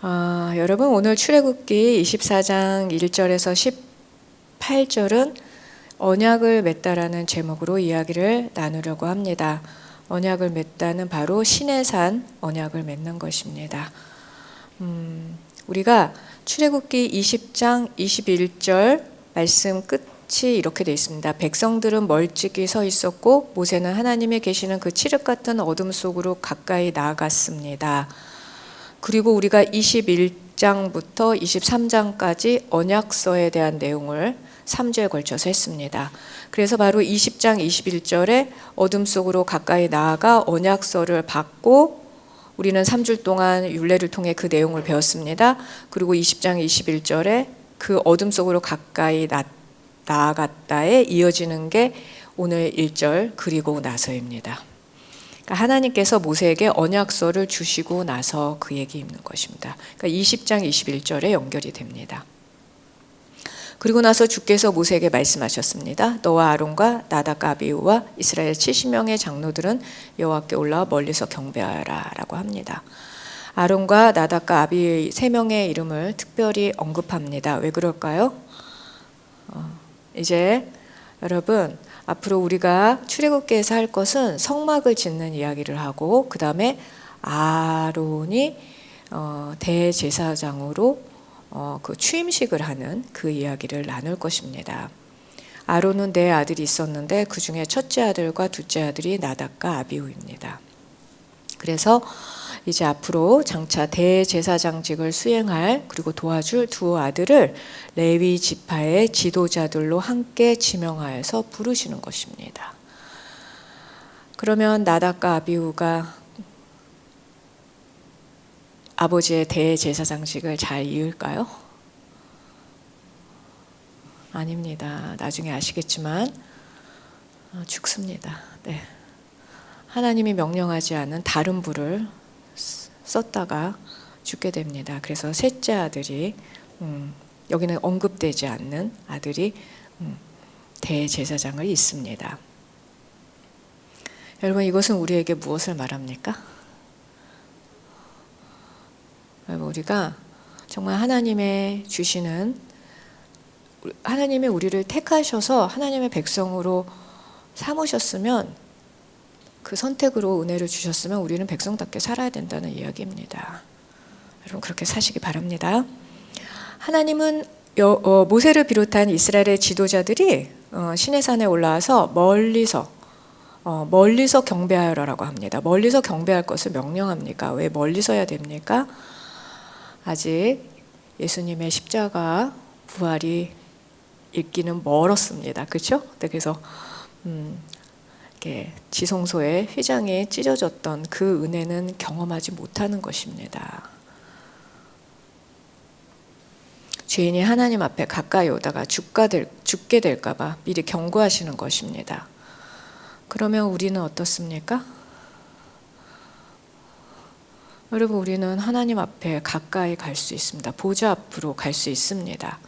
여러분 오늘 출애굽기 24장 1절에서 18절은 언약을 맺다라는 제목으로 이야기를 나누려고 합니다. 언약을 맺다는 바로 시내산 언약을 맺는 것입니다. 우리가 출애굽기 20장 21절 말씀 끝이 이렇게 되어 있습니다. 백성들은 멀찍이 서 있었고 모세는 하나님이 계시는 그 칠흑 같은 어둠 속으로 가까이 나아갔습니다. 그리고 우리가 21장부터 23장까지 언약서에 대한 내용을 3주에 걸쳐서 했습니다. 그래서 바로 20장 21절에 어둠 속으로 가까이 나아가 언약서를 받고 우리는 3주 동안 율례를 통해 그 내용을 배웠습니다. 그리고 20장 21절에 그 어둠 속으로 가까이 나아갔다에 이어지는 게 오늘 1절 그리고 나서입니다. 하나님께서 모세에게 언약서를 주시고 나서 그 얘기 있는 것입니다. 그러니까 20장 21절에 연결이 됩니다. 그리고 나서 주께서 모세에게 말씀하셨습니다. 너와 아론과 나답과 아비후와 이스라엘 70명의 장로들은 여호와께 올라와 멀리서 경배하여라 라고 합니다. 아론과 나답과 아비후의 3명의 이름을 특별히 언급합니다. 왜 그럴까요? 이제 여러분 앞으로 우리가 출애굽기에서 할 것은 성막을 짓는 이야기를 하고 그 다음에 아론이 대제사장으로 그 취임식을 하는 그 이야기를 나눌 것입니다. 아론은 4아들이 있었는데 그 중에 첫째 아들과 둘째 아들이 나답과 아비후입니다. 그래서 이제 앞으로 장차 대제사장직을 수행할 그리고 도와줄 2 아들을 레위 지파의 지도자들로 함께 지명하여서 부르시는 것입니다. 그러면 나답과 아비후가 아버지의 대제사장직을 잘 이을까요? 아닙니다. 나중에 아시겠지만 죽습니다. 네. 하나님이 명령하지 않은 다른 불을 썼다가 죽게 됩니다. 그래서 셋째 아들이 여기는 언급되지 않는 아들이 대제사장을 잇습니다. 여러분 이것은 우리에게 무엇을 말합니까? 여러분 우리가 정말 하나님의 주시는 하나님이 우리를 택하셔서 하나님의 백성으로 삼으셨으면 그 선택으로 은혜를 주셨으면 우리는 백성답게 살아야 된다는 이야기입니다. 여러분 그렇게 사시기 바랍니다. 하나님은 모세를 비롯한 이스라엘의 지도자들이 시내산에 올라와서 멀리서 경배하여라라고 합니다. 멀리서 경배할 것을 명령합니까? 왜 멀리서야 됩니까? 아직 예수님의 십자가 부활이 있기는 멀었습니다. 그렇죠? 그래서 지성소에 휘장이 찢어졌던 그 은혜는 경험하지 못하는 것입니다. 죄인이 하나님 앞에 가까이 오다가 죽게 될까 봐 미리 경고하시는 것입니다. 그러면 우리는 어떻습니까? 여러분 우리는 하나님 앞에 가까이 갈 수 있습니다. 보좌 앞으로 갈 수 있습니다.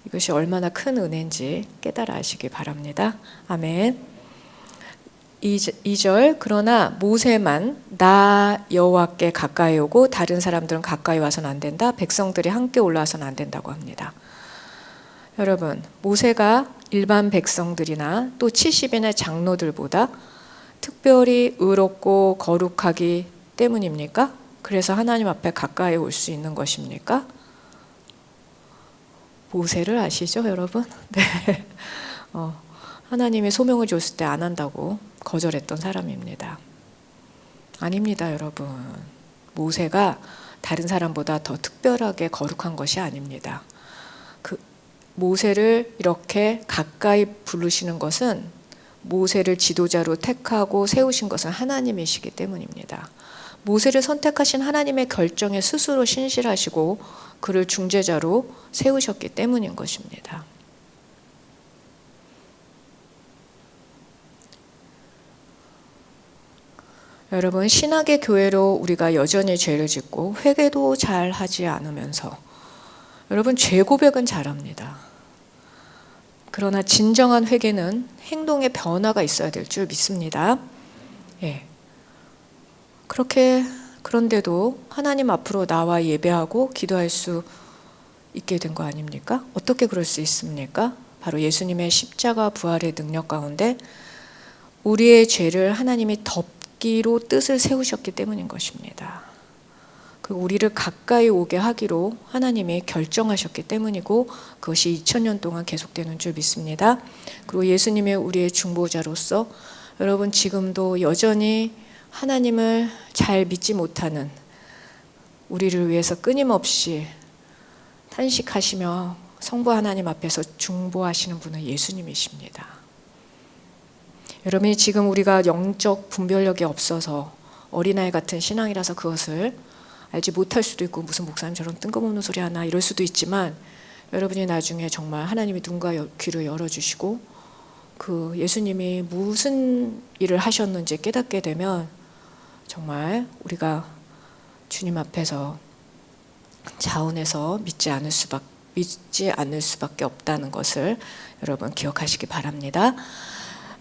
이것이 얼마나 큰 은혜인지 깨달아 아시기 바랍니다. 아멘. 2절 그러나 모세만 나 여호와께 가까이 오고 다른 사람들은 가까이 와서는 안 된다. 백성들이 함께 올라와서는 안 된다고 합니다. 여러분 모세가 일반 백성들이나 또 70인의 장로들보다 특별히 의롭고 거룩하기 때문입니까? 그래서 하나님 앞에 가까이 올 수 있는 것입니까? 모세를 아시죠 여러분? 네. 하나님이 소명을 줬을 때 안 한다고 거절했던 사람입니다. 아닙니다 여러분. 모세가 다른 사람보다 더 특별하게 거룩한 것이 아닙니다. 그 모세를 이렇게 가까이 부르시는 것은 모세를 지도자로 택하고 세우신 것은 하나님이시기 때문입니다. 모세를 선택하신 하나님의 결정에 스스로 신실하시고 그를 중재자로 세우셨기 때문인 것입니다. 여러분 신학의 교회로 우리가 여전히 죄를 짓고 회개도 잘 하지 않으면서 여러분 죄 고백은 잘합니다. 그러나 진정한 회개는 행동의 변화가 있어야 될 줄 믿습니다. 예. 그렇게 그런데도 하나님 앞으로 나와 예배하고 기도할 수 있게 된 거 아닙니까? 어떻게 그럴 수 있습니까? 바로 예수님의 십자가 부활의 능력 가운데 우리의 죄를 하나님이 덮기로 뜻을 세우셨기 때문인 것입니다. 그리고 우리를 가까이 오게 하기로 하나님이 결정하셨기 때문이고 그것이 2000년 동안 계속되는 줄 믿습니다. 그리고 예수님이 우리의 중보자로서 여러분 지금도 여전히 하나님을 잘 믿지 못하는 우리를 위해서 끊임없이 탄식하시며 성부 하나님 앞에서 중보하시는 분은 예수님이십니다. 여러분이 지금 우리가 영적 분별력이 없어서 어린아이 같은 신앙이라서 그것을 알지 못할 수도 있고 무슨 목사님 저런 뜬금없는 소리 하나 이럴 수도 있지만 여러분이 나중에 정말 하나님이 눈과 귀를 열어주시고 그 예수님이 무슨 일을 하셨는지 깨닫게 되면 정말 우리가 주님 앞에서 자원해서 믿지 않을 수밖에 없다는 것을 여러분 기억하시기 바랍니다.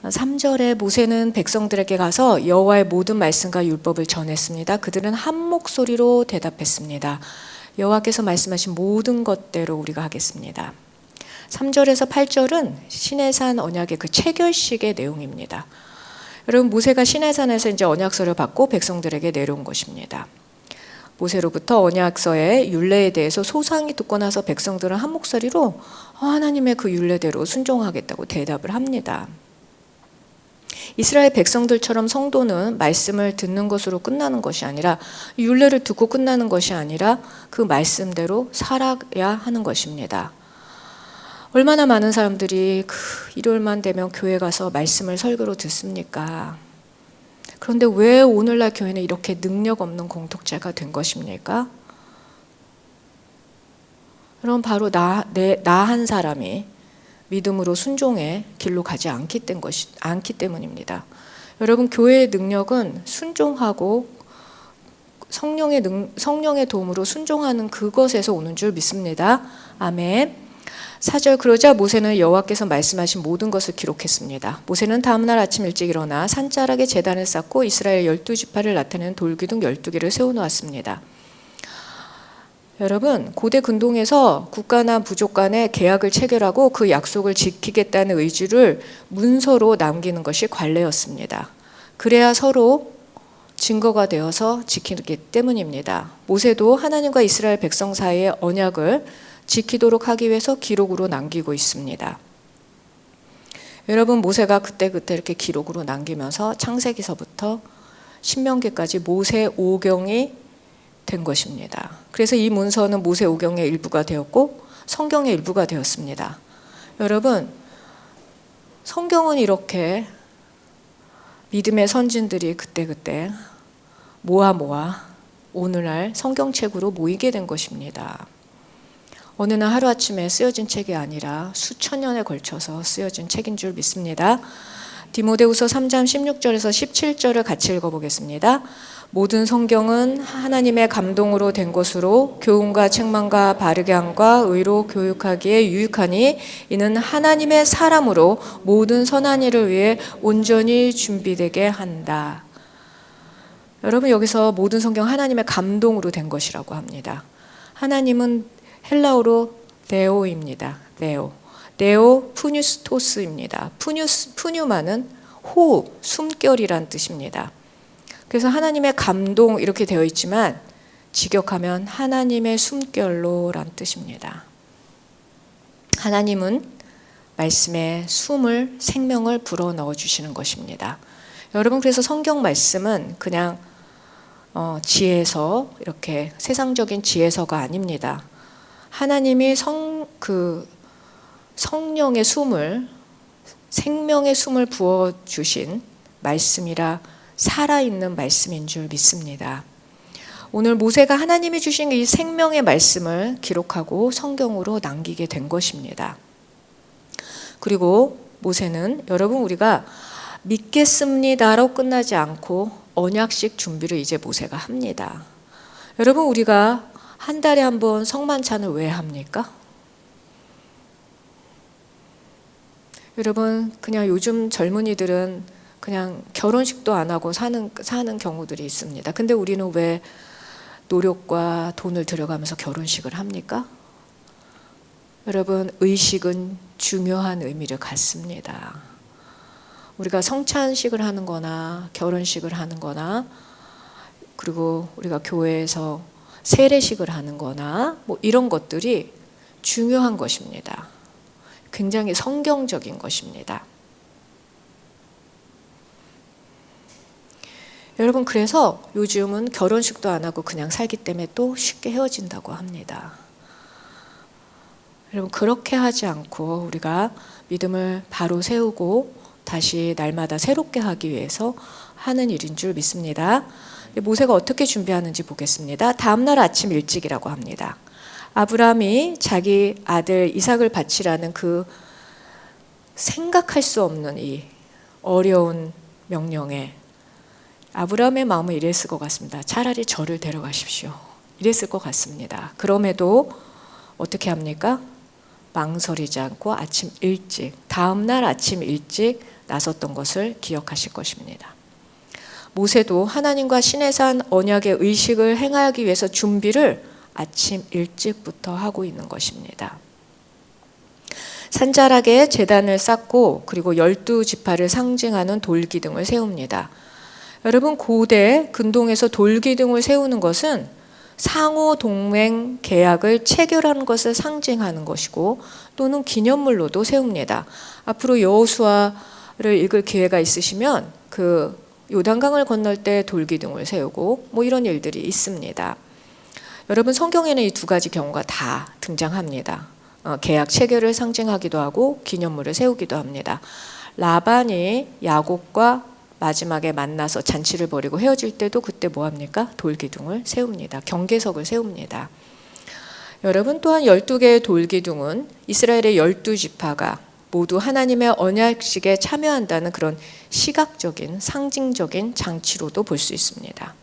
3절에 모세는 백성들에게 가서 여호와의 모든 말씀과 율법을 전했습니다. 그들은 한 목소리로 대답했습니다. 여호와께서 말씀하신 모든 것대로 우리가 하겠습니다. 3절에서 8절은 시내산 언약의 그 체결식의 내용입니다. 여러분 모세가 시내산에서 이제 언약서를 받고 백성들에게 내려온 것입니다. 모세로부터 언약서의 율례에 대해서 소상히 듣고 나서 백성들은 한 목소리로 하나님의 그 율례대로 순종하겠다고 대답을 합니다. 이스라엘 백성들처럼 성도는 말씀을 듣는 것으로 끝나는 것이 아니라 율례를 듣고 끝나는 것이 아니라 그 말씀대로 살아야 하는 것입니다. 얼마나 많은 사람들이 일요일만 되면 교회 가서 말씀을 설교로 듣습니까? 그런데 왜 오늘날 교회는 이렇게 능력 없는 공동체가 된 것입니까? 그럼 바로 나 한 사람이 믿음으로 순종의 길로 가지 않기 때문입니다. 여러분 교회의 능력은 순종하고 성령의 도움으로 순종하는 그것에서 오는 줄 믿습니다. 아멘. 4절 그러자 모세는 여호와께서 말씀하신 모든 것을 기록했습니다. 모세는 다음날 아침 일찍 일어나 산자락에 제단을 쌓고 이스라엘 12지파를 나타내는 돌기둥 12개를 세워놓았습니다. 여러분 고대 근동에서 국가나 부족 간에 계약을 체결하고 그 약속을 지키겠다는 의지를 문서로 남기는 것이 관례였습니다. 그래야 서로 증거가 되어서 지키기 때문입니다. 모세도 하나님과 이스라엘 백성 사이의 언약을 지키도록 하기 위해서 기록으로 남기고 있습니다. 여러분 모세가 그때 이렇게 기록으로 남기면서 창세기서부터 신명기까지 모세 오경이 된 것입니다. 그래서 이 문서는 모세 오경의 일부가 되었고 성경의 일부가 되었습니다. 여러분 성경은 이렇게 믿음의 선진들이 그때 모아 오늘날 성경책으로 모이게 된 것입니다. 어느 날 하루아침에 쓰여진 책이 아니라 수천 년에 걸쳐서 쓰여진 책인 줄 믿습니다. 디모데후서 3장 16절에서 17절을 같이 읽어보겠습니다. 모든 성경은 하나님의 감동으로 된 것으로 교훈과 책망과 바르게 함과 의로 교육하기에 유익하니 이는 하나님의 사람으로 모든 선한 일을 위해 온전히 준비되게 한다. 여러분 여기서 모든 성경 하나님의 감동으로 된 것이라고 합니다. 하나님은 헬라어로 네오입니다. 네오 푸뉴스토스입니다. 푸뉴마는 호흡, 숨결이란 뜻입니다. 그래서 하나님의 감동 이렇게 되어 있지만 직역하면 하나님의 숨결로란 뜻입니다. 하나님은 말씀에 숨을 생명을 불어넣어 주시는 것입니다. 여러분 그래서 성경 말씀은 그냥 지혜서 이렇게 세상적인 지혜서가 아닙니다. 하나님이 성령의 숨을 생명의 숨을 부어주신 말씀이라 살아있는 말씀인 줄 믿습니다. 오늘 모세가 하나님이 주신 이 생명의 말씀을 기록하고 성경으로 남기게 된 것입니다. 그리고 모세는 여러분 우리가 믿겠습니다로 끝나지 않고 언약식 준비를 이제 모세가 합니다. 여러분 우리가 한 달에 한 번 성만찬을 왜 합니까? 여러분 그냥 요즘 젊은이들은 그냥 결혼식도 안 하고 사는 경우들이 있습니다. 근데 우리는 왜 노력과 돈을 들여가면서 결혼식을 합니까? 여러분, 의식은 중요한 의미를 갖습니다. 우리가 성찬식을 하는 거나 결혼식을 하는 거나 그리고 우리가 교회에서 세례식을 하는 거나 뭐 이런 것들이 중요한 것입니다. 굉장히 성경적인 것입니다. 여러분, 그래서 요즘은 결혼식도 안 하고 그냥 살기 때문에 또 쉽게 헤어진다고 합니다. 여러분, 그렇게 하지 않고 우리가 믿음을 바로 세우고 다시 날마다 새롭게 하기 위해서 하는 일인 줄 믿습니다. 모세가 어떻게 준비하는지 보겠습니다. 다음날 아침 일찍이라고 합니다. 아브라함이 자기 아들 이삭을 바치라는 그 생각할 수 없는 이 어려운 명령에 아브라함의 마음은 이랬을 것 같습니다. 차라리 저를 데려가십시오. 이랬을 것 같습니다. 그럼에도 어떻게 합니까? 망설이지 않고 아침 일찍, 다음날 아침 일찍 나섰던 것을 기억하실 것입니다. 모세도 하나님과 시내산 언약의 의식을 행하기 위해서 준비를 아침 일찍부터 하고 있는 것입니다. 산자락에 제단을 쌓고 그리고 12지파를 상징하는 돌기둥을 세웁니다. 여러분, 고대 근동에서 돌기둥을 세우는 것은 상호 동맹 계약을 체결하는 것을 상징하는 것이고 또는 기념물로도 세웁니다. 앞으로 여호수아를 읽을 기회가 있으시면 그 요단강을 건널 때 돌기둥을 세우고 뭐 이런 일들이 있습니다. 여러분, 성경에는 이 두 가지 경우가 다 등장합니다. 계약 체결을 상징하기도 하고 기념물을 세우기도 합니다. 라반이 야곱과 마지막에 만나서 잔치를 벌이고 헤어질 때도 그때 뭐 합니까? 돌기둥을 세웁니다. 경계석을 세웁니다. 여러분, 또한 12개의 돌기둥은 이스라엘의 12지파가 모두 하나님의 언약식에 참여한다는 그런 시각적인 상징적인 장치로도 볼 수 있습니다.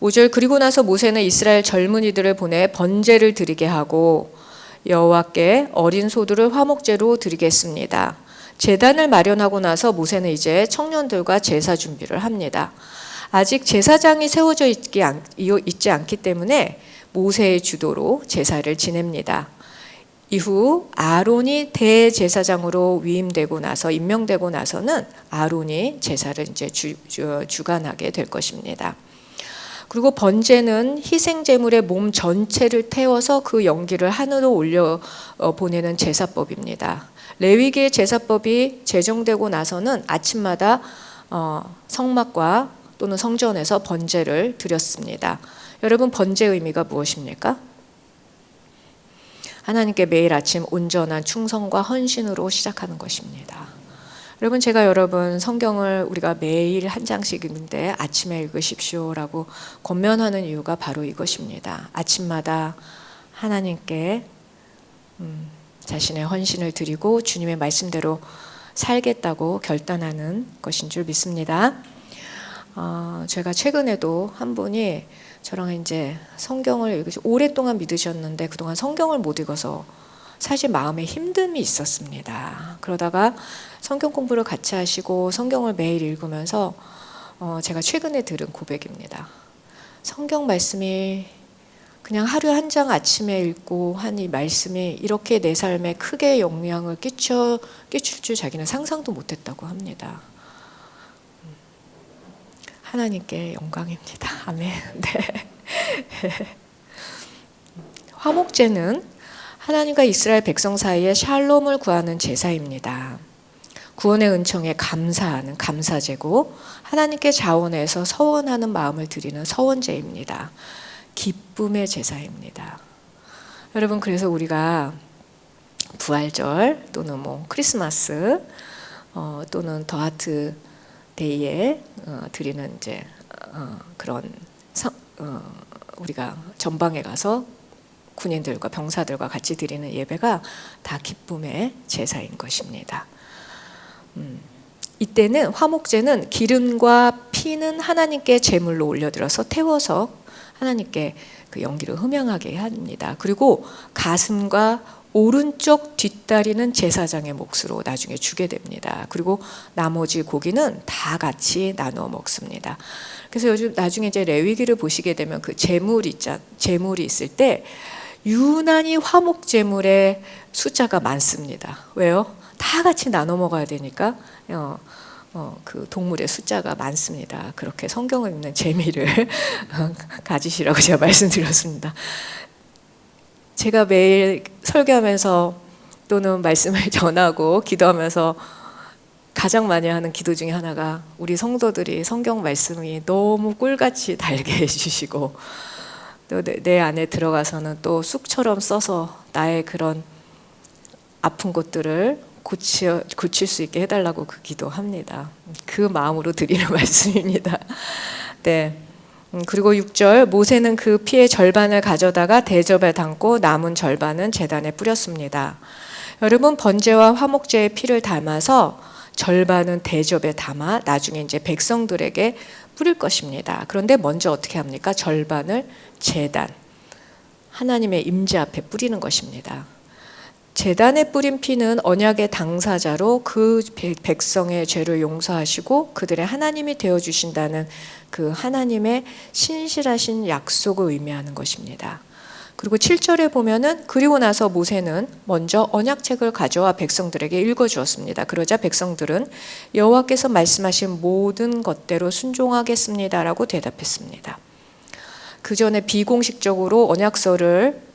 5절, 그리고 나서 모세는 이스라엘 젊은이들을 보내 번제를 드리게 하고 여호와께 어린 소들을 화목제로 드리겠습니다. 제단을 마련하고 나서 모세는 이제 청년들과 제사 준비를 합니다. 아직 제사장이 세워져 있지 않기 때문에 모세의 주도로 제사를 지냅니다. 이후 아론이 대제사장으로 위임되고 나서 임명되고 나서는 아론이 제사를 이제 주관하게 될 것입니다. 그리고 번제는 희생 제물의 몸 전체를 태워서 그 연기를 하늘로 올려 보내는 제사법입니다. 레위기의 제사법이 제정되고 나서는 아침마다 성막과 또는 성전에서 번제를 드렸습니다. 여러분, 번제의 의미가 무엇입니까? 하나님께 매일 아침 온전한 충성과 헌신으로 시작하는 것입니다. 여러분, 제가 여러분 성경을 우리가 매일 한 장씩 읽는데 아침에 읽으십시오라고 권면하는 이유가 바로 이것입니다. 아침마다 하나님께 자신의 헌신을 드리고 주님의 말씀대로 살겠다고 결단하는 것인 줄 믿습니다. 제가 최근에도 한 분이 저랑 이제 성경을 오랫동안 믿으셨는데 그동안 성경을 못 읽어서 사실 마음에 힘듦이 있었습니다. 그러다가 성경 공부를 같이 하시고 성경을 매일 읽으면서 제가 최근에 들은 고백입니다. 성경 말씀이 그냥 하루에 한 장 아침에 읽고 한 이 말씀이 이렇게 내 삶에 크게 영향을 끼칠 줄 자기는 상상도 못했다고 합니다. 하나님께 영광입니다. 아멘. 네. 화목제는 하나님과 이스라엘 백성 사이에 샬롬을 구하는 제사입니다. 구원의 은총에 감사하는 감사제고 하나님께 자원해서 서원하는 마음을 드리는 서원제입니다. 기쁨의 제사입니다. 여러분, 그래서 우리가 부활절 또는 뭐 크리스마스 또는 더하트 데이에 드리는 이제 그런 우리가 전방에 가서 군인들과 병사들과 같이 드리는 예배가 다 기쁨의 제사인 것입니다. 이때는 화목제는 기름과 피는 하나님께 제물로 올려드려서 태워서 하나님께 그 연기를 흠양하게 합니다. 그리고 가슴과 오른쪽 뒷다리는 제사장의 몫으로 나중에 주게 됩니다. 그리고 나머지 고기는 다 같이 나누어 먹습니다. 그래서 요즘 나중에 이제 레위기를 보시게 되면 그 재물이 있을 때 유난히 화목 제물의 숫자가 많습니다. 왜요? 다 같이 나눠 먹어야 되니까 그 동물의 숫자가 많습니다. 그렇게 성경을 읽는 재미를 가지시라고 제가 말씀드렸습니다. 제가 매일 설교하면서 또는 말씀을 전하고 기도하면서 가장 많이 하는 기도 중에 하나가 우리 성도들이 성경 말씀이 너무 꿀같이 달게 해주시고 또 내 안에 들어가서는 또 쑥처럼 써서 나의 그런 아픈 곳들을 고칠 수 있게 해달라고 그 기도합니다. 그 마음으로 드리는 말씀입니다. 네. 그리고 6절 모세는 그 피의 절반을 가져다가 대접에 담고 남은 절반은 제단에 뿌렸습니다. 여러분 번제와 화목제의 피를 담아서 절반은 대접에 담아 나중에 이제 백성들에게 뿌릴 것입니다. 그런데 먼저 어떻게 합니까? 절반을 제단 하나님의 임재 앞에 뿌리는 것입니다. 제단에 뿌린 피는 언약의 당사자로 그 백성의 죄를 용서하시고 그들의 하나님이 되어주신다는 그 하나님의 신실하신 약속을 의미하는 것입니다. 그리고 7절에 보면은 그리고 나서 모세는 먼저 언약책을 가져와 백성들에게 읽어주었습니다. 그러자 백성들은 여호와께서 말씀하신 모든 것대로 순종하겠습니다라고 대답했습니다. 그 전에 비공식적으로 언약서를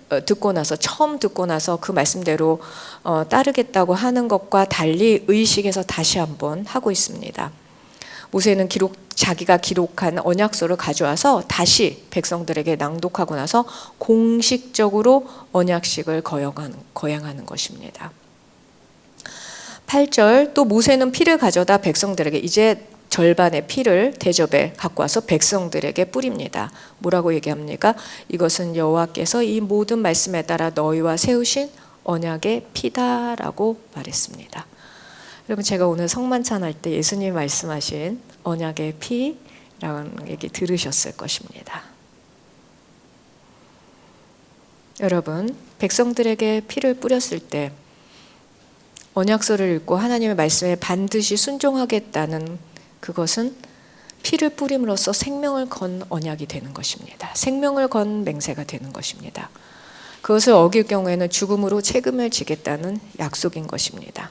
처음 듣고 나서 그 말씀대로 따르겠다고 하는 것과 달리 의식해서 다시 한번 하고 있습니다. 모세는 자기가 기록한 언약서를 가져와서 다시 백성들에게 낭독하고 나서 공식적으로 언약식을 거행하는 것입니다. 8절 또 모세는 피를 가져다 백성들에게 이제 절반의 피를 대접에 갖고 와서 백성들에게 뿌립니다. 뭐라고 얘기합니까? 이것은 여호와께서 이 모든 말씀에 따라 너희와 세우신 언약의 피다라고 말했습니다. 여러분 제가 오늘 성만찬할 때 예수님이 말씀하신 언약의 피라는 얘기 들으셨을 것입니다. 여러분 백성들에게 피를 뿌렸을 때 언약서를 읽고 하나님의 말씀에 반드시 순종하겠다는 그것은 피를 뿌림으로써 생명을 건 언약이 되는 것입니다. 생명을 건 맹세가 되는 것입니다. 그것을 어길 경우에는 죽음으로 책임을 지겠다는 약속인 것입니다.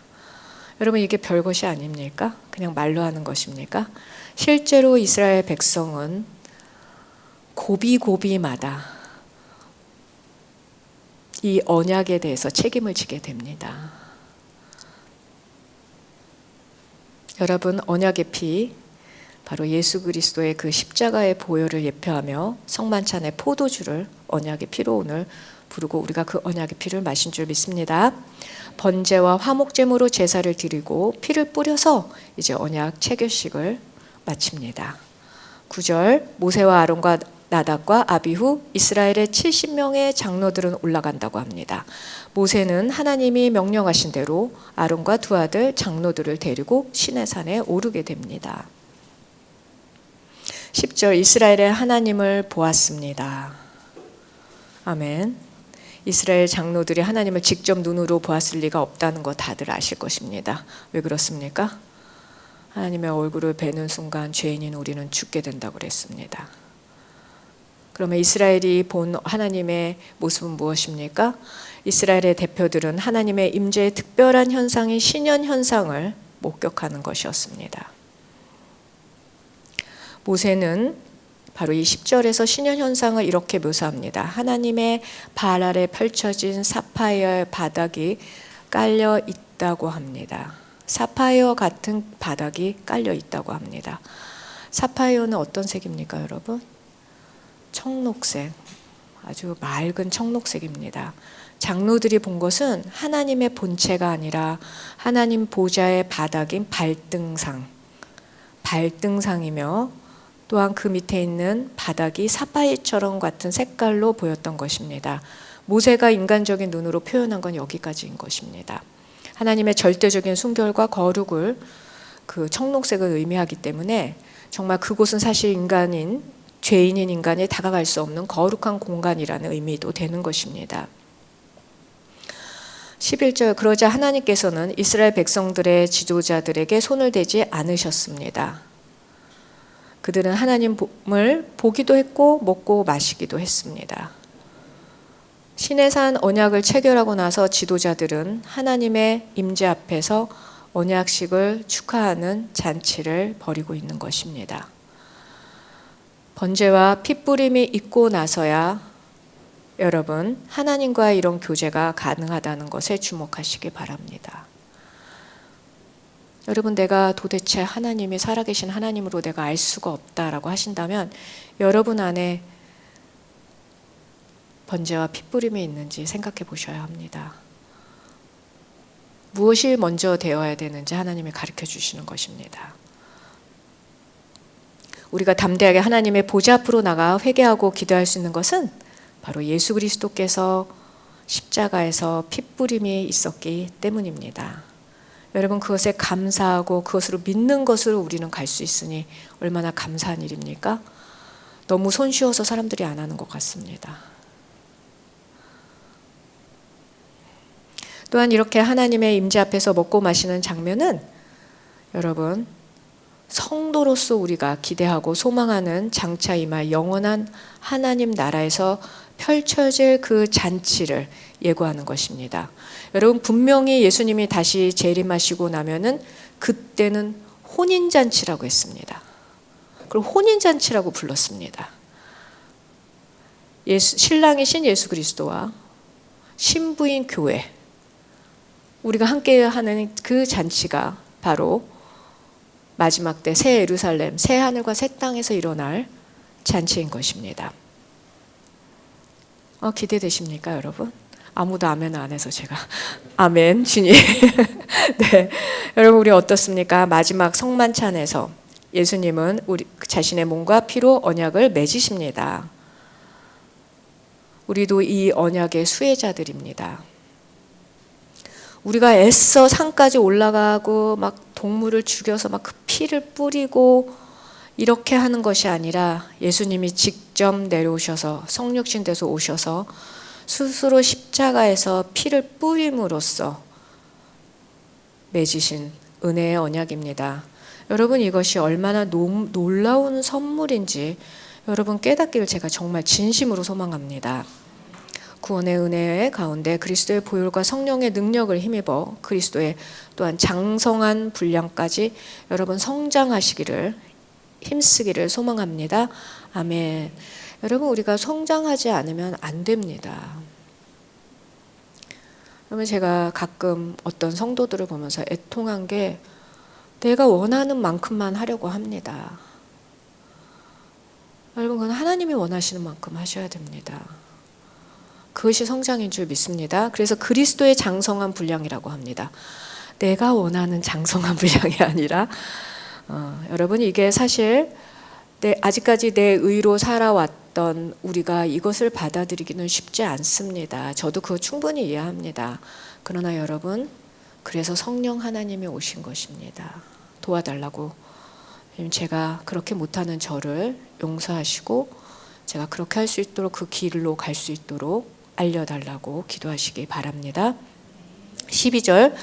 여러분 이게 별것이 아닙니까? 그냥 말로 하는 것입니까? 실제로 이스라엘 백성은 고비고비마다 이 언약에 대해서 책임을 지게 됩니다. 여러분 언약의 피 바로 예수 그리스도의 그 십자가의 보혈을 예표하며 성만찬의 포도주를 언약의 피로 오늘 부르고 우리가 그 언약의 피를 마신 줄 믿습니다. 번제와 화목제물로 제사를 드리고 피를 뿌려서 이제 언약 체결식을 마칩니다. 9절 모세와 아론과 나답과 아비후 이스라엘의 70명의 장로들은 올라간다고 합니다. 모세는 하나님이 명령하신 대로 아론과 두 아들 장로들을 데리고 시내산에 오르게 됩니다. 10절 이스라엘의 하나님을 보았습니다. 아멘. 이스라엘 장로들이 하나님을 직접 눈으로 보았을 리가 없다는 거 다들 아실 것입니다. 왜 그렇습니까? 하나님의 얼굴을 뵈는 순간 죄인인 우리는 죽게 된다고 그랬습니다. 그러면 이스라엘이 본 하나님의 모습은 무엇입니까? 이스라엘의 대표들은 하나님의 임재의 특별한 현상인 신년 현상을 목격하는 것이었습니다. 모세는 바로 이 10절에서 신년 현상을 이렇게 묘사합니다. 하나님의 발 아래 펼쳐진 사파이어의 바닥이 깔려 있다고 합니다. 사파이어 같은 바닥이 깔려 있다고 합니다. 사파이어는 어떤 색입니까, 여러분? 청록색, 아주 맑은 청록색입니다. 장로들이 본 것은 하나님의 본체가 아니라 하나님 보좌의 바닥인 발등상이며 또한 그 밑에 있는 바닥이 사파이처럼 같은 색깔로 보였던 것입니다. 모세가 인간적인 눈으로 표현한 건 여기까지인 것입니다. 하나님의 절대적인 순결과 거룩을 그 청록색을 의미하기 때문에 정말 그곳은 사실 죄인인 인간이 다가갈 수 없는 거룩한 공간이라는 의미도 되는 것입니다. 11절 그러자 하나님께서는 이스라엘 백성들의 지도자들에게 손을 대지 않으셨습니다. 그들은 하나님을 보기도 했고 먹고 마시기도 했습니다. 시내산 언약을 체결하고 나서 지도자들은 하나님의 임재 앞에서 언약식을 축하하는 잔치를 벌이고 있는 것입니다. 번제와 핏부림이 있고 나서야 여러분 하나님과의 이런 교제가 가능하다는 것에 주목하시기 바랍니다. 여러분 내가 도대체 하나님이 살아계신 하나님으로 내가 알 수가 없다라고 하신다면 여러분 안에 번제와 핏부림이 있는지 생각해 보셔야 합니다. 무엇이 먼저 되어야 되는지 하나님이 가르쳐 주시는 것입니다. 우리가 담대하게 하나님의 보좌 앞으로 나가 회개하고 기도할 수 있는 것은 바로 예수 그리스도께서 십자가에서 핏부림이 있었기 때문입니다. 여러분 그것에 감사하고 그것으로 믿는 것으로 우리는 갈 수 있으니 얼마나 감사한 일입니까? 너무 손쉬워서 사람들이 안 하는 것 같습니다. 또한 이렇게 하나님의 임재 앞에서 먹고 마시는 장면은 여러분 성도로서 우리가 기대하고 소망하는 장차 임할 영원한 하나님 나라에서 펼쳐질 그 잔치를 예고하는 것입니다. 여러분 분명히 예수님이 다시 재림하시고 나면은 그때는 혼인잔치라고 했습니다. 그리고 혼인잔치라고 불렀습니다. 신랑이신 예수 그리스도와 신부인 교회 우리가 함께 하는 그 잔치가 바로 마지막 때 새 예루살렘, 새 하늘과 새 땅에서 일어날 잔치인 것입니다. 기대되십니까 여러분? 아무도 아멘 안 해서 제가 아멘 주님. 네, 여러분 우리 어떻습니까? 마지막 성만찬에서 예수님은 우리 자신의 몸과 피로 언약을 맺으십니다. 우리도 이 언약의 수혜자들입니다. 우리가 애써 산까지 올라가고 막 동물을 죽여서 막 그 피를 뿌리고 이렇게 하는 것이 아니라 예수님이 직접 내려오셔서 성육신 돼서 오셔서 스스로 십자가에서 피를 뿌림으로써 맺으신 은혜의 언약입니다. 여러분 이것이 얼마나 놀라운 선물인지 여러분 깨닫기를 제가 정말 진심으로 소망합니다. 구원의 은혜 가운데 그리스도의 보혈과 성령의 능력을 힘입어 그리스도의 또한 장성한 분량까지 여러분 성장하시기를 힘쓰기를 소망합니다. 아멘. 여러분 우리가 성장하지 않으면 안 됩니다. 그러면 제가 가끔 어떤 성도들을 보면서 애통한 게 내가 원하는 만큼만 하려고 합니다. 여러분 그건 하나님이 원하시는 만큼 하셔야 됩니다. 그것이 성장인 줄 믿습니다. 그래서 그리스도의 장성한 분량이라고 합니다. 내가 원하는 장성한 분량이 아니라 여러분 이게 사실 아직까지 내 의로 살아왔던 우리가 이것을 받아들이기는 쉽지 않습니다. 저도 그거 충분히 이해합니다. 그러나 여러분 그래서 성령 하나님이 오신 것입니다. 도와달라고 제가 그렇게 못하는 저를 용서하시고 제가 그렇게 할 수 있도록 그 길로 갈 수 있도록 알려달라고 기도하시기 바랍니다. 12절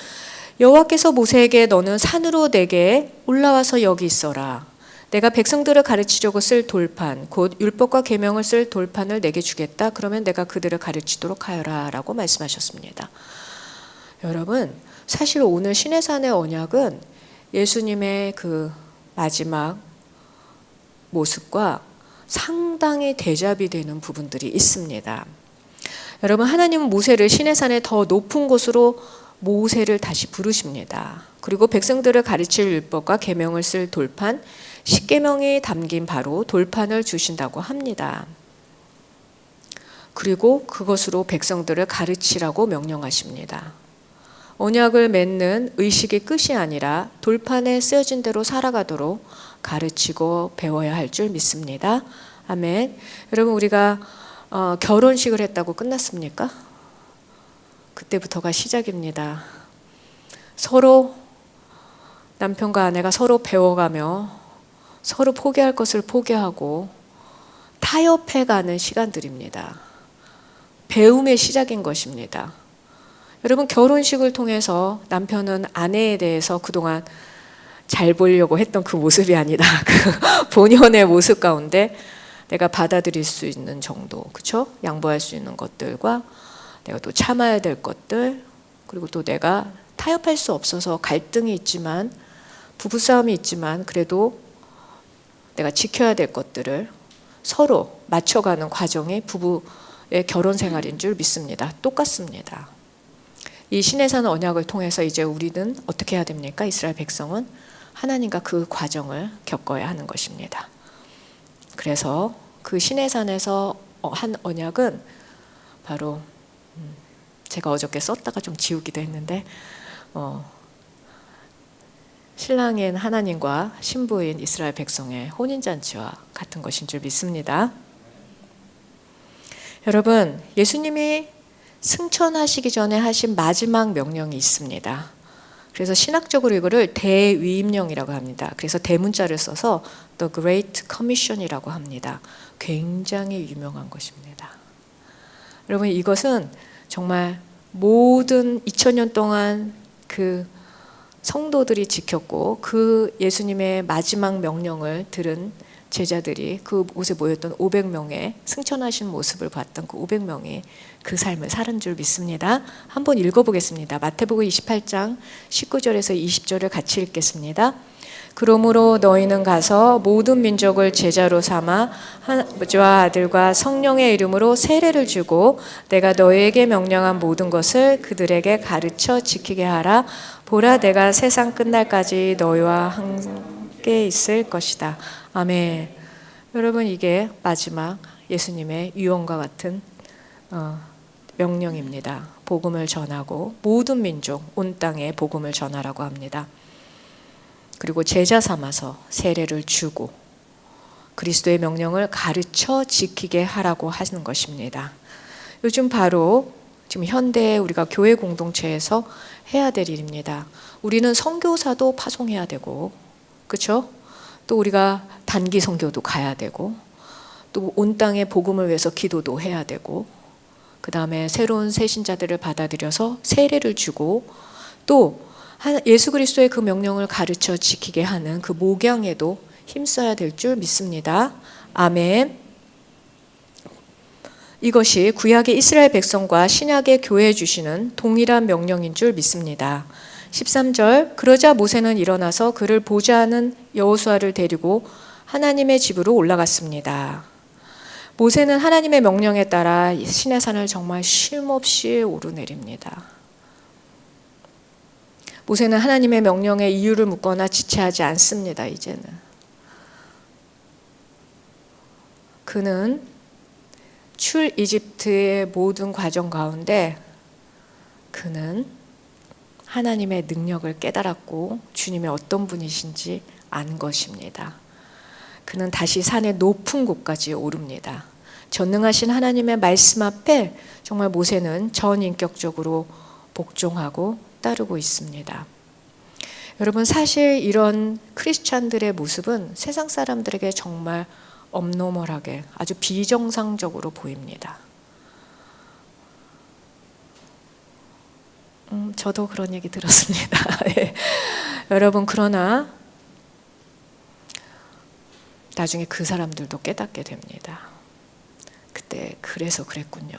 여호와께서 모세에게 너는 산으로 내게 올라와서 여기 있어라. 내가 백성들을 가르치려고 쓸 돌판 곧 율법과 계명을 쓸 돌판을 내게 주겠다. 그러면 내가 그들을 가르치도록 하여라 라고 말씀하셨습니다. 여러분 사실 오늘 시내산의 언약은 예수님의 그 마지막 모습과 상당히 대잡이 되는 부분들이 있습니다. 여러분 하나님은 모세를 시내산의 더 높은 곳으로 모세를 다시 부르십니다. 그리고 백성들을 가르칠 율법과 계명을 쓸 돌판 십계명이 담긴 바로 돌판을 주신다고 합니다. 그리고 그것으로 백성들을 가르치라고 명령하십니다. 언약을 맺는 의식의 끝이 아니라 돌판에 쓰여진 대로 살아가도록 가르치고 배워야 할 줄 믿습니다. 아멘. 여러분 우리가 결혼식을 했다고 끝났습니까? 그때부터가 시작입니다. 서로 남편과 아내가 서로 배워가며 서로 포기할 것을 포기하고 타협해가는 시간들입니다. 배움의 시작인 것입니다. 여러분, 결혼식을 통해서 남편은 아내에 대해서 그동안 잘 보려고 했던 그 모습이 아니다. 그 본연의 모습 가운데 내가 받아들일 수 있는 정도, 그렇죠? 양보할 수 있는 것들과 내가 또 참아야 될 것들, 그리고 또 내가 타협할 수 없어서 갈등이 있지만, 부부싸움이 있지만 그래도 내가 지켜야 될 것들을 서로 맞춰가는 과정이 부부의 결혼 생활인 줄 믿습니다. 똑같습니다. 이 시내산 언약을 통해서 이제 우리는 어떻게 해야 됩니까? 이스라엘 백성은 하나님과 그 과정을 겪어야 하는 것입니다. 그래서 그 시내산에서 한 언약은 바로 제가 어저께 썼다가 좀 지우기도 했는데 신랑인 하나님과 신부인 이스라엘 백성의 혼인잔치와 같은 것인 줄 믿습니다. 여러분, 예수님이 승천하시기 전에 하신 마지막 명령이 있습니다. 그래서 신학적으로 이거를 대위임령이라고 합니다. 그래서 대문자를 써서 The Great Commission이라고 합니다. 굉장히 유명한 것입니다. 여러분, 이것은 정말 모든 2000년 동안 그 성도들이 지켰고 그 예수님의 마지막 명령을 들은 제자들이 그 곳에 모였던 500명의 승천하신 모습을 봤던 그 500명이 그 삶을 사는 줄 믿습니다. 한번 읽어보겠습니다. 마태복음 28장 19절에서 20절을 같이 읽겠습니다. 그러므로 너희는 가서 모든 민족을 제자로 삼아 아버지와 아들과 성령의 이름으로 세례를 주고 내가 너희에게 명령한 모든 것을 그들에게 가르쳐 지키게 하라. 보라, 내가 세상 끝날까지 너희와 함께 있을 것이다. 아멘. 여러분, 이게 마지막 예수님의 유언과 같은 명령입니다. 복음을 전하고 모든 민족 온 땅에 복음을 전하라고 합니다. 그리고 제자 삼아서 세례를 주고 그리스도의 명령을 가르쳐 지키게 하라고 하는 것입니다. 요즘 바로 지금 현대 우리가 교회 공동체에서 해야 될 일입니다. 우리는 선교사도 파송해야 되고, 그렇죠? 또 우리가 단기 선교도 가야 되고, 또 온 땅의 복음을 위해서 기도도 해야 되고, 그 다음에 새로운 새신자들을 받아들여서 세례를 주고, 또 예수 그리스도의 그 명령을 가르쳐 지키게 하는 그 목양에도 힘써야 될 줄 믿습니다. 아멘. 이것이 구약의 이스라엘 백성과 신약의 교회에 주시는 동일한 명령인 줄 믿습니다. 13절, 그러자 모세는 일어나서 그를 보좌하는 여호수아를 데리고 하나님의 집으로 올라갔습니다. 모세는 하나님의 명령에 따라 시내산을 정말 쉼없이 오르내립니다. 모세는 하나님의 명령에 이유를 묻거나 지체하지 않습니다. 이제는 그는 출 이집트의 모든 과정 가운데 그는 하나님의 능력을 깨달았고 주님의 어떤 분이신지 안 것입니다. 그는 다시 산의 높은 곳까지 오릅니다. 전능하신 하나님의 말씀 앞에 정말 모세는 전인격적으로 복종하고 따르고 있습니다. 여러분, 사실 이런 크리스찬들의 모습은 세상 사람들에게 정말 업노멀하게 아주 비정상적으로 보입니다. 저도 그런 얘기 들었습니다. 네. 여러분, 그러나 나중에 그 사람들도 깨닫게 됩니다. 그때 그래서 그랬군요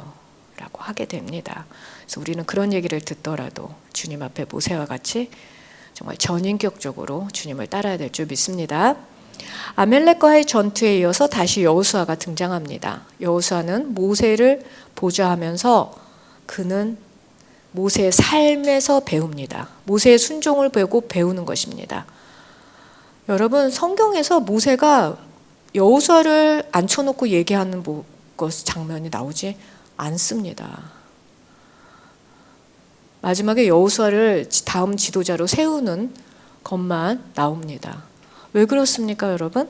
라고 하게 됩니다. 그래서 우리는 그런 얘기를 듣더라도 주님 앞에 모세와 같이 정말 전인격적으로 주님을 따라야 될 줄 믿습니다. 아멜렉과의 전투에 이어서 다시 여호수아가 등장합니다. 여호수아는 모세를 보좌하면서 그는 모세의 삶에서 배웁니다. 모세의 순종을 배우고 배우는 것입니다. 여러분, 성경에서 모세가 여호수아를 앉혀놓고 얘기하는 장면이 나오지 않습니다. 마지막에 여호수아를 다음 지도자로 세우는 것만 나옵니다. 왜 그렇습니까, 여러분?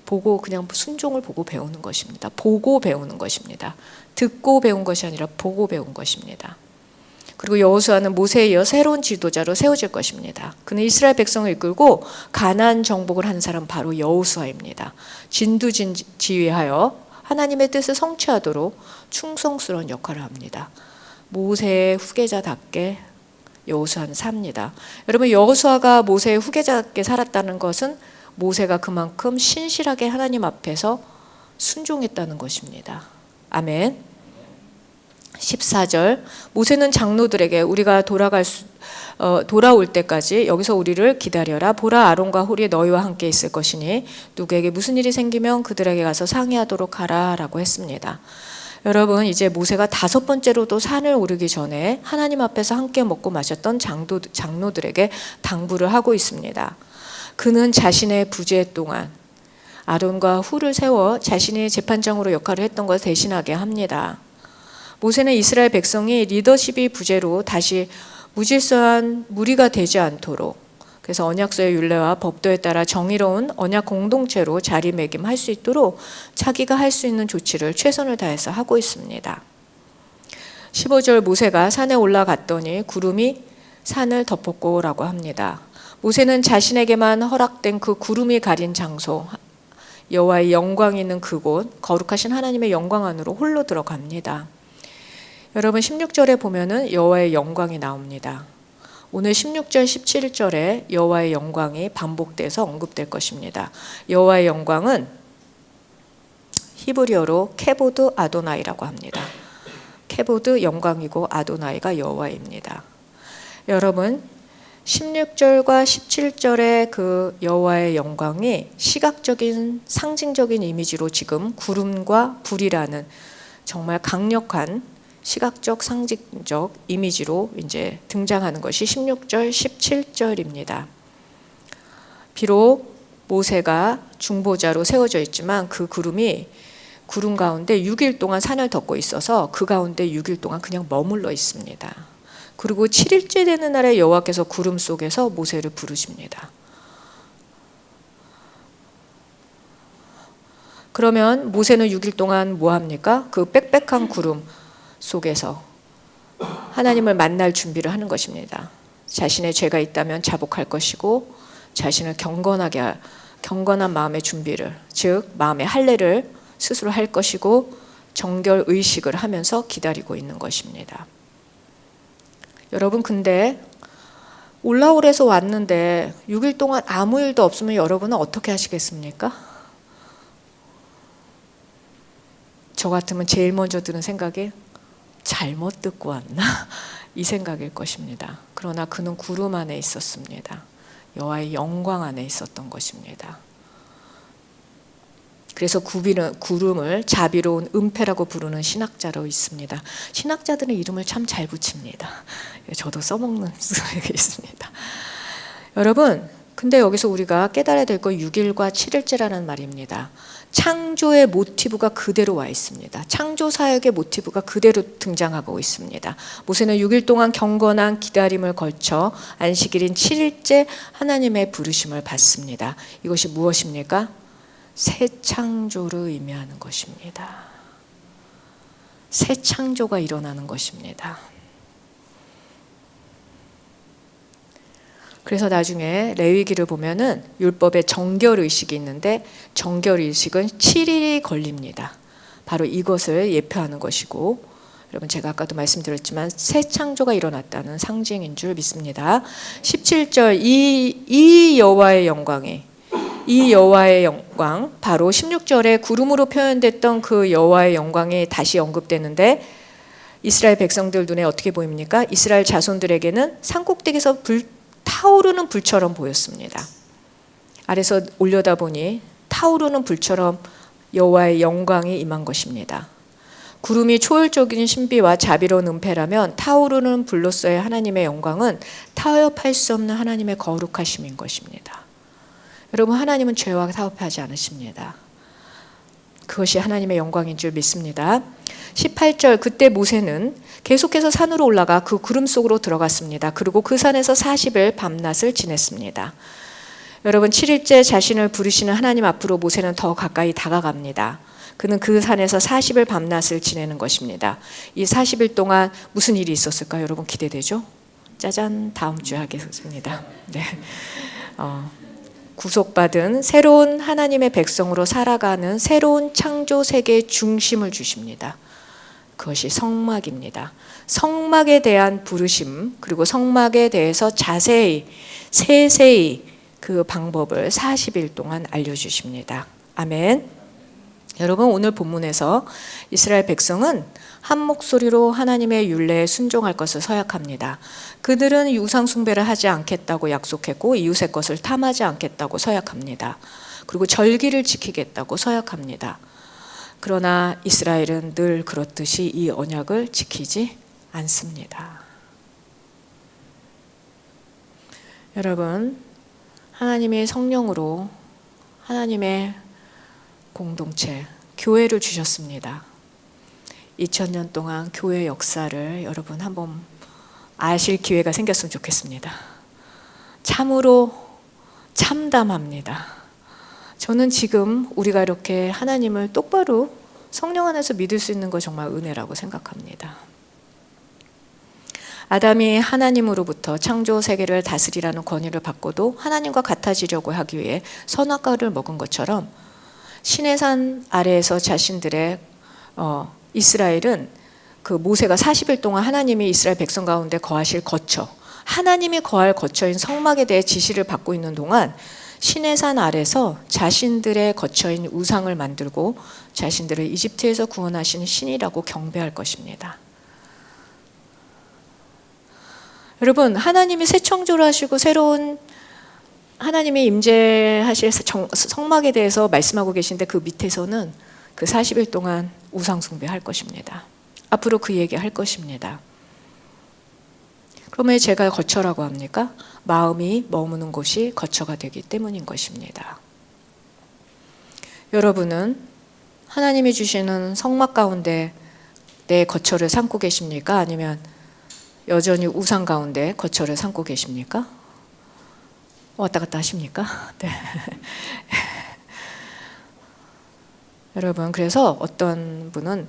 보고 그냥 순종을 보고 배우는 것입니다. 보고 배우는 것입니다. 듣고 배운 것이 아니라 보고 배운 것입니다. 그리고 여호수아는 모세에 이어 새로운 지도자로 세워질 것입니다. 그는 이스라엘 백성을 이끌고 가나안 정복을 한 사람 바로 여호수아입니다. 진두지휘하여 하나님의 뜻을 성취하도록 충성스러운 역할을 합니다. 모세의 후계자답게 여호수아는 삽니다. 여러분, 여호수아가 모세의 후계자답게 살았다는 것은 모세가 그만큼 신실하게 하나님 앞에서 순종했다는 것입니다. 아멘. 14절, 모세는 장로들에게 우리가 돌아올 때까지 여기서 우리를 기다려라. 보라, 아론과 홀이 너희와 함께 있을 것이니 누구에게 무슨 일이 생기면 그들에게 가서 상의하도록 하라 라고 했습니다. 여러분, 이제 모세가 5번째로도 산을 오르기 전에 하나님 앞에서 함께 먹고 마셨던 장로들에게 당부를 하고 있습니다. 그는 자신의 부재 동안 아론과 훌을 세워 자신이 재판장으로 역할을 했던 것을 대신하게 합니다. 모세는 이스라엘 백성이 리더십이 부재로 다시 무질서한 무리가 되지 않도록, 그래서 언약서의 율례와 법도에 따라 정의로운 언약 공동체로 자리매김할 수 있도록 자기가 할 수 있는 조치를 최선을 다해서 하고 있습니다. 15절, 모세가 산에 올라갔더니 구름이 산을 덮었고 라고 합니다. 모세는 자신에게만 허락된 그 구름이 가린 장소, 여호와의 영광이 있는 그곳, 거룩하신 하나님의 영광 안으로 홀로 들어갑니다. 여러분, 16절에 보면은 여호와의 영광이 나옵니다. 오늘 16절, 17절에 여호와의 영광이 반복돼서 언급될 것입니다. 여호와의 영광은 히브리어로 케보드 아도나이라고 합니다. 케보드 영광이고 아도나이가 여호와입니다. 여러분, 16절과 17절의 그 여호와의 영광이 시각적인 상징적인 이미지로 지금 구름과 불이라는 정말 강력한 시각적 상징적 이미지로 이제 등장하는 것이 16절, 17절입니다. 비록 모세가 중보자로 세워져 있지만 그 구름이 구름 가운데 6일 동안 산을 덮고 있어서 그 가운데 6일 동안 그냥 머물러 있습니다. 그리고 7일째 되는 날에 여호와께서 구름 속에서 모세를 부르십니다. 그러면 모세는 6일 동안 뭐 합니까? 그 빽빽한 구름 속에서 하나님을 만날 준비를 하는 것입니다. 자신의 죄가 있다면 자복할 것이고 자신을 경건한 마음의 준비를, 즉 마음의 할례를 스스로 할 것이고 정결 의식을 하면서 기다리고 있는 것입니다. 여러분, 근데 올라오래서 왔는데 6일 동안 아무 일도 없으면 여러분은 어떻게 하시겠습니까? 저 같으면 제일 먼저 드는 생각이 잘못 듣고 왔나? 이 생각일 것입니다. 그러나 그는 구름 안에 있었습니다. 여호와의 영광 안에 있었던 것입니다. 그래서 구름을 자비로운 은폐라고 부르는 신학자로 있습니다. 신학자들은 이름을 참 잘 붙입니다. 저도 써먹는 수가 있습니다. 여러분, 근데 여기서 우리가 깨달아야 될 건 6일과 7일째라는 말입니다. 창조의 모티브가 그대로 와 있습니다. 창조 사역의 모티브가 그대로 등장하고 있습니다. 모세는 6일 동안 경건한 기다림을 거쳐 안식일인 7일째 하나님의 부르심을 받습니다. 이것이 무엇입니까? 새 창조를 의미하는 것입니다. 새 창조가 일어나는 것입니다. 그래서 나중에 레위기를 보면은 율법에 정결의식이 있는데 정결의식은 7일이 걸립니다. 바로 이것을 예표하는 것이고, 여러분 제가 아까도 말씀드렸지만 새 창조가 일어났다는 상징인 줄 믿습니다. 17절, 이 여호와의 영광이, 이 여호와의 영광, 바로 16절에 구름으로 표현됐던 그 여호와의 영광이 다시 언급되는데 이스라엘 백성들 눈에 어떻게 보입니까? 이스라엘 자손들에게는 산꼭대기에서 타오르는 불처럼 보였습니다. 아래서 올려다보니 타오르는 불처럼 여호와의 영광이 임한 것입니다. 구름이 초월적인 신비와 자비로운 은폐라면 타오르는 불로서의 하나님의 영광은 타협할 수 없는 하나님의 거룩하심인 것입니다. 여러분, 하나님은 죄와 타협하지 않으십니다. 그것이 하나님의 영광인 줄 믿습니다. 18절, 그때 모세는 계속해서 산으로 올라가 그 구름 속으로 들어갔습니다. 그리고 그 산에서 40일 밤낮을 지냈습니다. 여러분, 7일째 자신을 부르시는 하나님 앞으로 모세는 더 가까이 다가갑니다. 그는 그 산에서 40일 밤낮을 지내는 것입니다. 이 40일 동안 무슨 일이 있었을까요? 여러분, 기대되죠? 짜잔, 다음 주에 하겠습니다. 네. 구속받은 새로운 하나님의 백성으로 살아가는 새로운 창조 세계의 중심을 주십니다. 그것이 성막입니다. 성막에 대한 부르심, 그리고 성막에 대해서 자세히 세세히 그 방법을 40일 동안 알려주십니다. 아멘. 여러분, 오늘 본문에서 이스라엘 백성은 한 목소리로 하나님의 율례에 순종할 것을 서약합니다. 그들은 우상 숭배를 하지 않겠다고 약속했고 이웃의 것을 탐하지 않겠다고 서약합니다. 그리고 절기를 지키겠다고 서약합니다. 그러나 이스라엘은 늘 그렇듯이 이 언약을 지키지 않습니다. 여러분, 하나님의 성령으로 하나님의 공동체, 교회를 주셨습니다. 2000년 동안 교회 역사를 여러분 한번 아실 기회가 생겼으면 좋겠습니다. 참으로 참담합니다. 저는 지금 우리가 이렇게 하나님을 똑바로 성령 안에서 믿을 수 있는 거 정말 은혜라고 생각합니다. 아담이 하나님으로부터 창조 세계를 다스리라는 권위를 받고도 하나님과 같아지려고 하기 위해 선악과를 먹은 것처럼 신의 산 아래에서 자신들의 이스라엘은 그 모세가 40일 동안 하나님이 이스라엘 백성 가운데 거하실 거처, 하나님이 거할 거처인 성막에 대해 지시를 받고 있는 동안 신의 산 아래서 자신들의 거처인 우상을 만들고 자신들을 이집트에서 구원하신 신이라고 경배할 것입니다. 여러분, 하나님이 새 창조를 하시고 새로운 하나님이 임재하실 성막에 대해서 말씀하고 계신데 그 밑에서는 그 40일 동안 우상 숭배할 것입니다. 앞으로 그 얘기 할 것입니다. 그러면 제가 거처라고 합니까? 마음이 머무는 곳이 거처가 되기 때문인 것입니다. 여러분은 하나님이 주시는 성막 가운데 내 거처를 삼고 계십니까? 아니면 여전히 우상 가운데 거처를 삼고 계십니까? 왔다 갔다 하십니까? 네. 여러분, 그래서 어떤 분은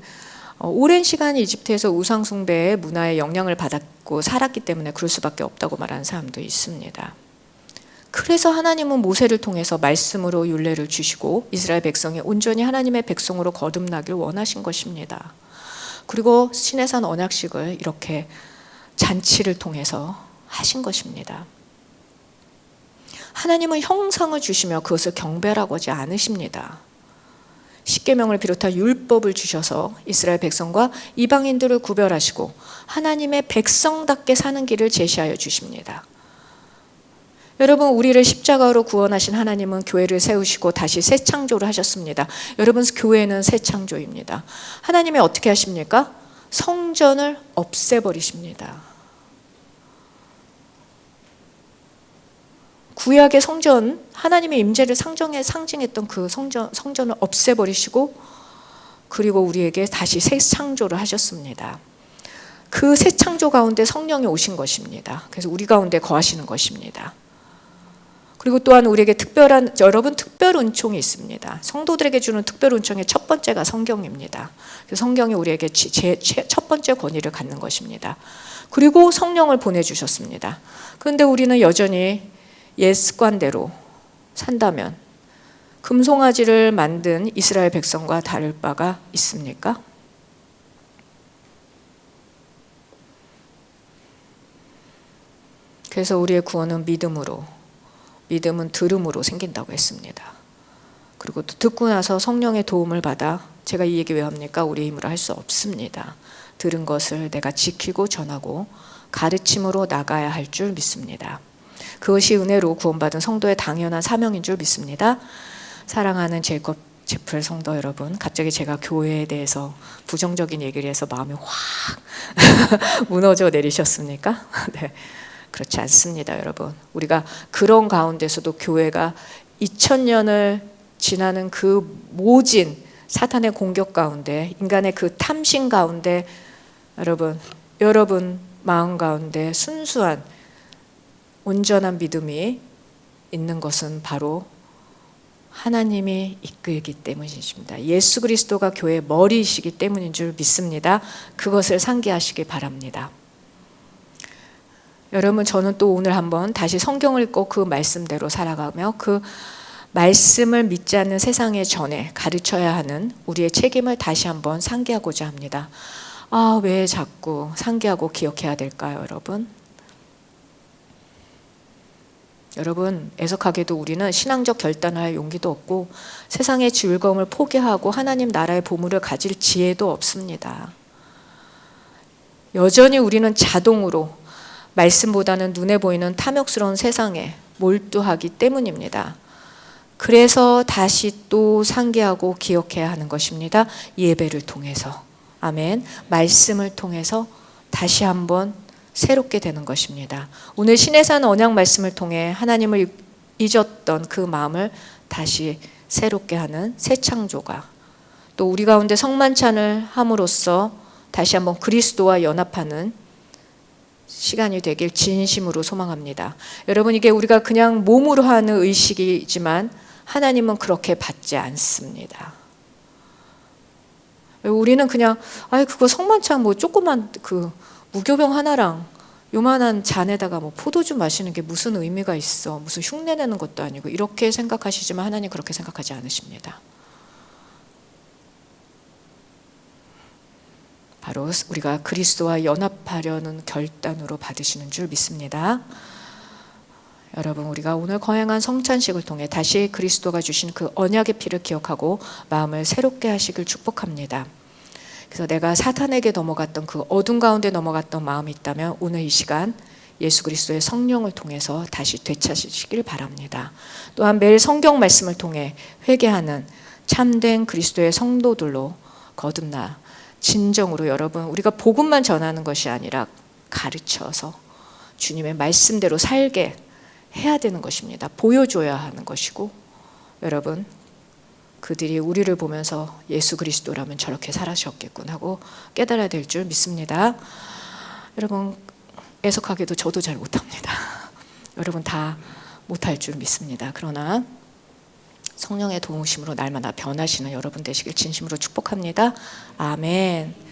오랜 시간 이집트에서 우상 숭배의 문화에 영향을 받았고 살았기 때문에 그럴 수밖에 없다고 말하는 사람도 있습니다. 그래서 하나님은 모세를 통해서 말씀으로 율례를 주시고 이스라엘 백성이 온전히 하나님의 백성으로 거듭나길 원하신 것입니다. 그리고 시내산 언약식을 이렇게 잔치를 통해서 하신 것입니다. 하나님은 형상을 주시며 그것을 경배라고 하지 않으십니다. 십계명을 비롯한 율법을 주셔서 이스라엘 백성과 이방인들을 구별하시고 하나님의 백성답게 사는 길을 제시하여 주십니다. 여러분, 우리를 십자가로 구원하신 하나님은 교회를 세우시고 다시 새 창조를 하셨습니다. 여러분, 교회는 새 창조입니다. 하나님이 어떻게 하십니까? 성전을 없애버리십니다. 구약의 성전, 하나님의 임재를 상징했던 그 성전을 없애버리시고 그리고 우리에게 다시 새 창조를 하셨습니다. 그 새 창조 가운데 성령이 오신 것입니다. 그래서 우리 가운데 거하시는 것입니다. 그리고 또한 우리에게 특별 은총이 있습니다. 성도들에게 주는 특별 은총의 첫 번째가 성경입니다. 성경이 우리에게 첫 번째 권위를 갖는 것입니다. 그리고 성령을 보내주셨습니다. 그런데 우리는 여전히 옛 습관대로 산다면 금송아지를 만든 이스라엘 백성과 다를 바가 있습니까? 그래서 우리의 구원은 믿음은 들음으로 생긴다고 했습니다. 그리고 또 듣고 나서 성령의 도움을 받아, 제가 이 얘기 왜 합니까? 우리 힘으로 할 수 없습니다. 들은 것을 내가 지키고 전하고 가르침으로 나가야 할 줄 믿습니다. 그것이 은혜로 구원받은 성도의 당연한 사명인 줄 믿습니다. 사랑하는 제이콥 제플 성도 여러분, 갑자기 제가 교회에 대해서 부정적인 얘기를 해서 마음이 확 무너져 내리셨습니까? 네, 그렇지 않습니다, 여러분. 우리가 그런 가운데서도 교회가 2000년을 지나는 그 모진 사탄의 공격 가운데, 인간의 그 탐심 가운데 여러분 마음 가운데 순수한 온전한 믿음이 있는 것은 바로 하나님이 이끌기 때문이십니다. 예수 그리스도가 교회의 머리이시기 때문인 줄 믿습니다. 그것을 상기하시기 바랍니다. 여러분, 저는 또 오늘 한번 다시 성경을 읽고 그 말씀대로 살아가며 그 말씀을 믿지 않는 세상의 전에 가르쳐야 하는 우리의 책임을 다시 한번 상기하고자 합니다. 왜 자꾸 상기하고 기억해야 될까요, 여러분? 여러분, 애석하게도 우리는 신앙적 결단을 할 용기도 없고 세상의 즐거움을 포기하고 하나님 나라의 보물을 가질 지혜도 없습니다. 여전히 우리는 자동으로 말씀보다는 눈에 보이는 탐욕스러운 세상에 몰두하기 때문입니다. 그래서 다시 또 상기하고 기억해야 하는 것입니다. 예배를 통해서, 아멘, 말씀을 통해서 다시 한번 새롭게 되는 것입니다. 오늘 신해산 언약 말씀을 통해 하나님을 잊었던 그 마음을 다시 새롭게 하는 새 창조가, 또 우리 가운데 성만찬을 함으로써 다시 한번 그리스도와 연합하는 시간이 되길 진심으로 소망합니다. 여러분, 이게 우리가 그냥 몸으로 하는 의식이지만 하나님은 그렇게 받지 않습니다. 우리는 그냥 그거 성만찬 뭐 조그만 그 무교병 하나랑 요만한 잔에다가 뭐 포도주 마시는 게 무슨 의미가 있어, 무슨 흉내 내는 것도 아니고, 이렇게 생각하시지만 하나님 그렇게 생각하지 않으십니다. 바로 우리가 그리스도와 연합하려는 결단으로 받으시는 줄 믿습니다. 여러분, 우리가 오늘 거행한 성찬식을 통해 다시 그리스도가 주신 그 언약의 피를 기억하고 마음을 새롭게 하시길 축복합니다. 그래서 내가 사탄에게 넘어갔던 그 어둠 가운데 넘어갔던 마음이 있다면 오늘 이 시간 예수 그리스도의 성령을 통해서 다시 되찾으시길 바랍니다. 또한 매일 성경 말씀을 통해 회개하는 참된 그리스도의 성도들로 거듭나 진정으로, 여러분, 우리가 복음만 전하는 것이 아니라 가르쳐서 주님의 말씀대로 살게 해야 되는 것입니다. 보여줘야 하는 것이고, 여러분, 그들이 우리를 보면서 예수 그리스도라면 저렇게 살아셨겠군 하고 깨달아야 될 줄 믿습니다. 여러분, 애석하게도 저도 잘 못합니다. 여러분 다 못할 줄 믿습니다. 그러나 성령의 도우심으로 날마다 변하시는 여러분 되시길 진심으로 축복합니다. 아멘.